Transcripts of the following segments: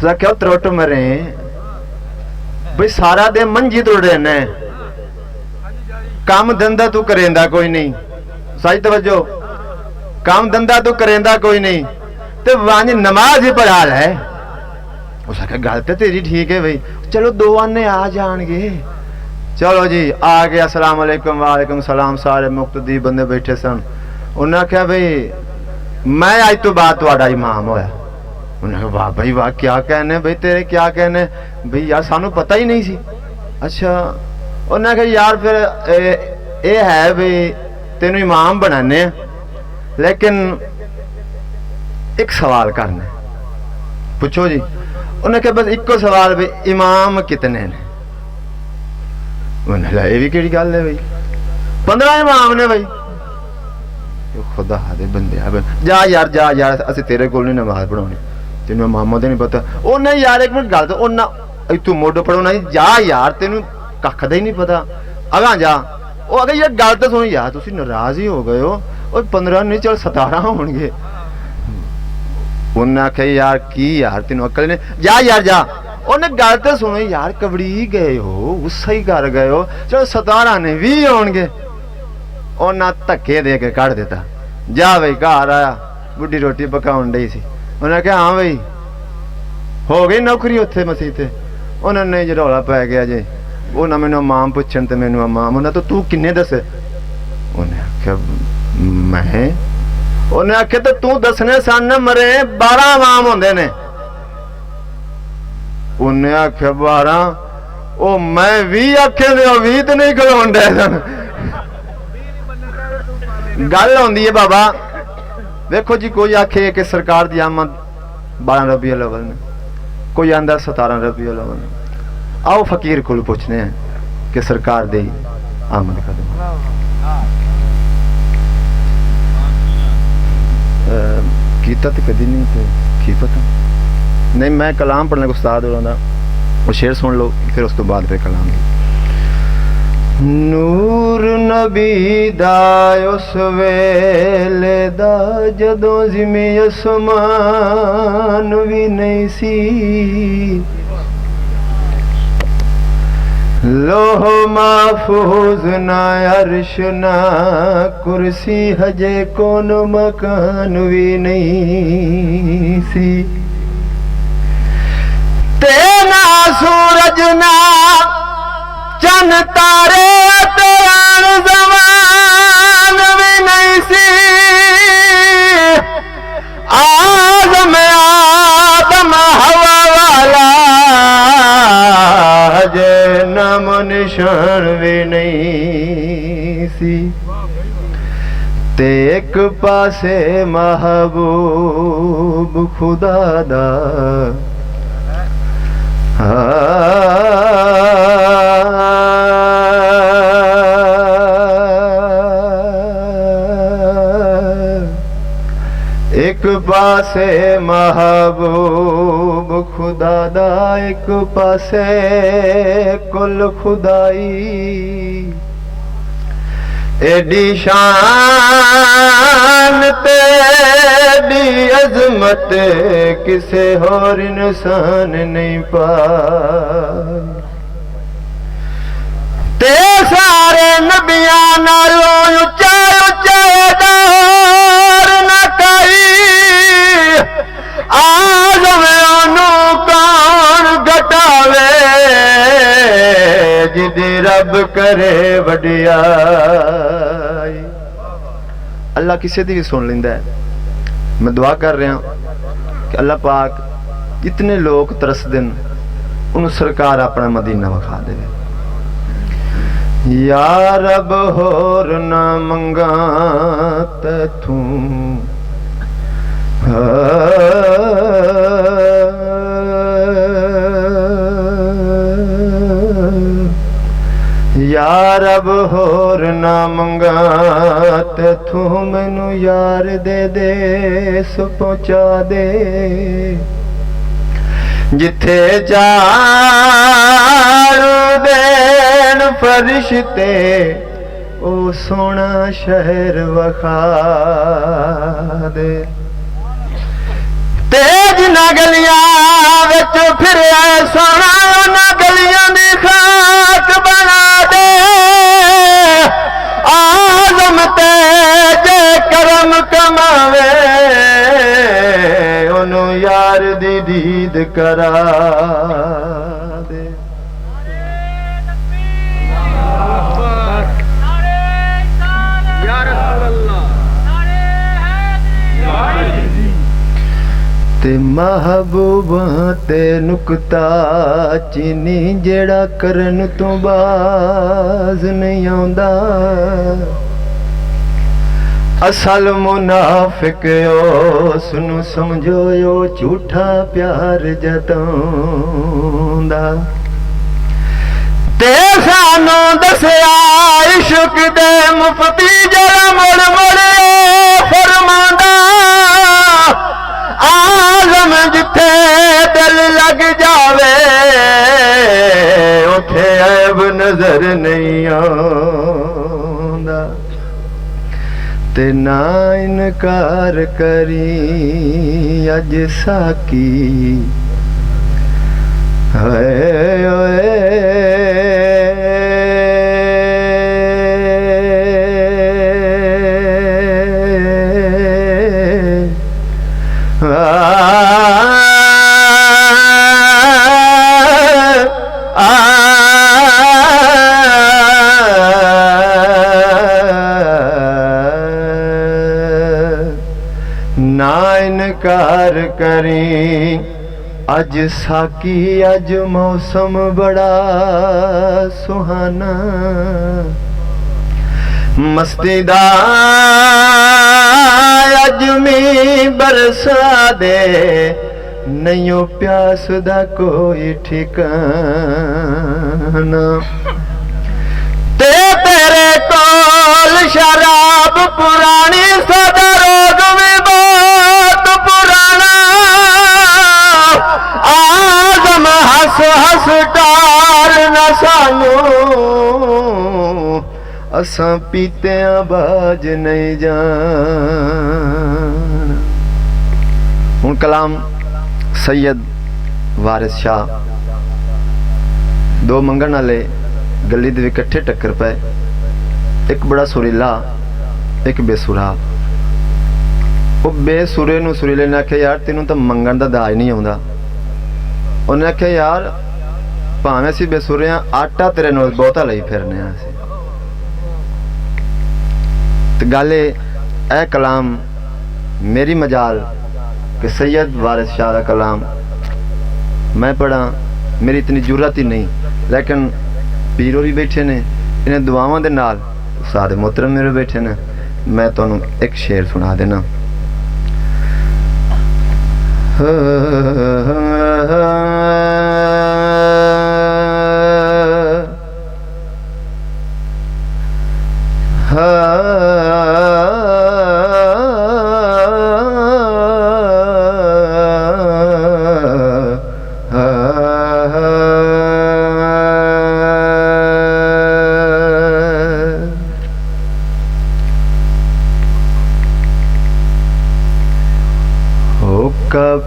आख्या त्रुट मरे बई सारा दिन मंजी तुड़े ने काम धंधा तू करेंदा कोई नहीं। सही तवज्जो, काम धंधा तू करेंदा कोई नहीं ते वांज नमाज ही पढ़ा ले। उस आख्या गल ते तेरी ठीक है भाई, चलो दो आने आ जाएंगे। चलो जी आ गया, अस्सलाम वालेकुम वालेकुम सलाम, सारे मुक्तदी बंदे बैठे सन। उन्हें आख्या भाई मैं अज तो बाद तुहाडा इमाम होया। उन्हें कहा वाह भाई वाह, क्या कहने भाई तेरे, क्या कहने भाई यार, सानू पता ही नहीं सी। अच्छा उन्हें कहा यार फिर ये है भाई तेनू इमाम बनाने, लेकिन एक सवाल करना। पूछो जी। उन्हें कहा बस इको सवाल भाई इमाम कितने ने? उन्हें ये भी केड़ी गल है भाई, 15 इमाम ने भाई। खुदा दे बंदे जा यार, जा यार असी तेरे कोल नहीं नमाज पढ़ानी, तेन इमामा तो नहीं पता। ओ नहीं यार एक मिनट गल तो तू मुड पढ़ाना, जा यार तेन कख दा ही नहीं पता, अगा जा। वो अगर यार गल तो सुन यार, तुम नाराज ही हो गए हो, और 15 नहीं चल 17 होंगे। उन्हें आख्या यार की यार तेन अकल ने, जा यार जा। उन्हें गल तो सुनो यार, कबड़ी गए हो, गुस्सा ही कर गए हो, चलो 17 ने 20 होंगे। उन्हें धक्के दे के कढ़ दिता। जा भाई घर आया, बुढ़ी रोटी पकाउन डई सी। उन्हें कहा हाँ भाई हो गई नौकरी उत्थे मसीह ते? उन्हें नहीं जो रौला पै गया जी, उन्हें मैनू इमाम पुछन ते मैनू इमाम। उन्हें तो तू किन्ने दसे? उन्हें आख्या मैं। उन्हें आख्या तो तू दसने सन मरे 12 इमाम होंदे ने। उन्हें आख्या 12? ओ मैं 20 आखे दे 20 तो नहीं खलोन डे सन। गल आउंदी है बाबा, देखो जी कोई आखे कि सरकार दी आमद 12 रबीउल अव्वल ने, कोई आंदा 17 रबीउल अव्वल ने। आओ फकीर को पूछने हैं कि सरकार दी आमद कदों? कीता तो कदी नहीं, थे की पता नहीं। मैं कलाम पढ़ने को उस्ताद हो रहा, वो शेर सुन लो फिर उस तो बाद फिर कलाम। नूर नबी दा उस वेले दा जदों ज़िमे असमान भी नहीं सी, लोह महफूज ना अर्श ना कुर्सी, हजे कौन मकान भी नहीं सी। तेना सूरज ना चन तारे तेरान ज़मान भी नहीं सी, आज़म आदम हवा वाला हजे नाम निशान भी नहीं सी। ते एक पासे महबूब खुदा दा, एक पासे महबूब खुदा दा, एक पासे कुल खुदाई। एडी शान तेरी अजमत किसे होर इंसान नहीं पाई। ते सारे नबियां नालों उच्चा उच्चा दौर न कई, आज़म ओनू कौन घटावे, जिदी रब करे वडियाई। अल्लाह किसी दी भी सुन लेंदा है। मैं दुआ कर रहा कि अल्लाह पाक इतने लोग तरसदे न, उन्हें सरकार अपना मदीना विखा दे। या रब होर ना मंगा तैथू, या रब होर ना मंगा तैथू, मैनू यार दे दे सो पहुंचा दे, जिथे जान देन फरिश्ते ओ सोना शहर वखा दे। तेज न गलियां विच फिर सोना उन्हां गलियां दी खाक बना दे आजम ते जे करम कमावे ओनू यार दी दीद करा दे। ते महबूबा ते नुकता चीनी जेड़ा करन तो बाज नहीं आंदा असल मुनाफिक उसनू समझो यो झूठा प्यार जतांदा ते सानू दसिया इश्क दे मुफ्ती जरा मुड़ मुड़ फरमांदा आलम जिथे दिल लग जावे उथे ऐब नजर नहीं आंदा ते ना इनकार करी अज साकी ना इनकार करी अज साकी अज मौसम बड़ा सुहाना मस्ती दा अज मी बरसा दे नहीं प्यास दा कोई ठिकाना ते तेरे कोल शराब पुरानी सदा रोग में बहुत पुराना आजम हस हस टार न सानू असां पीते बाज नहीं जान। हुण कलाम सैयद वारिस शाह दो मंगण वाले गली दे इकट्ठे टक्कर पे एक बड़ा सुरीला एक बेसुरा वो बेसुरे नूं सुरीले ने आख्या यार तेनों तो मंगण दा दाज नहीं आउंदा उन्हें आख्या यार भावें असीं बेसुरे हां आटा तेरे नाल बहुता लई फिरने हां असीं ते गल ए कलाम मेरी मजाल कि सैयद वारिस शाह का कलाम मैं पढ़ा मेरी इतनी जुर्रत ही नहीं लेकिन पीर भी बैठे ने इन्हें दुआवां दे नाल सादे मोहतरम मेरे बैठे ने मैं तुहानू एक शेर सुना देना।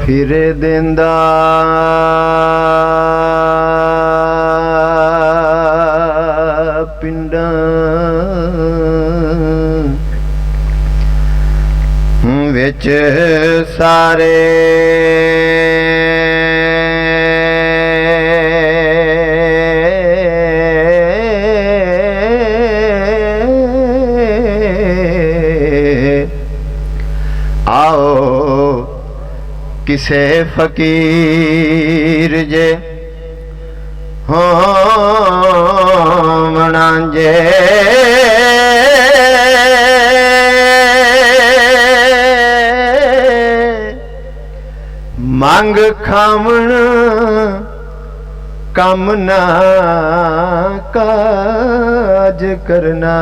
फिरे देंदा पिंडा विच सारे आओ किसे फकीर जे हो मनांजे मांग खावण कम ना काज करना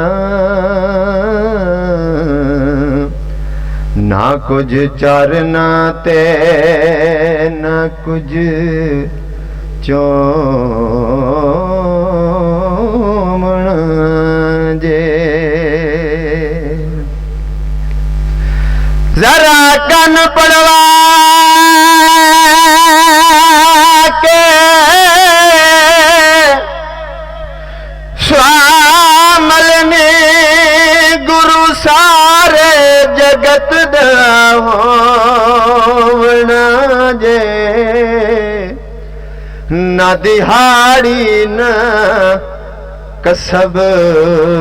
ना कुछ चरना ते ना कुछ चोमना जे जरा कन पड़वा होवना जे ना दिहाड़ी न कसब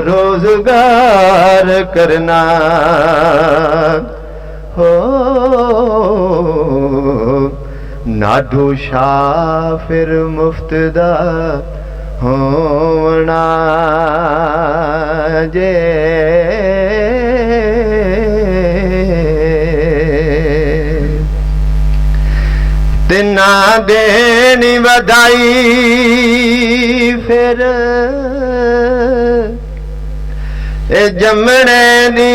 रोजगार करना हो ना डोशा फिर मुफ्त दा होवना जे ते ना देनी वधाई फिर ए जमने दी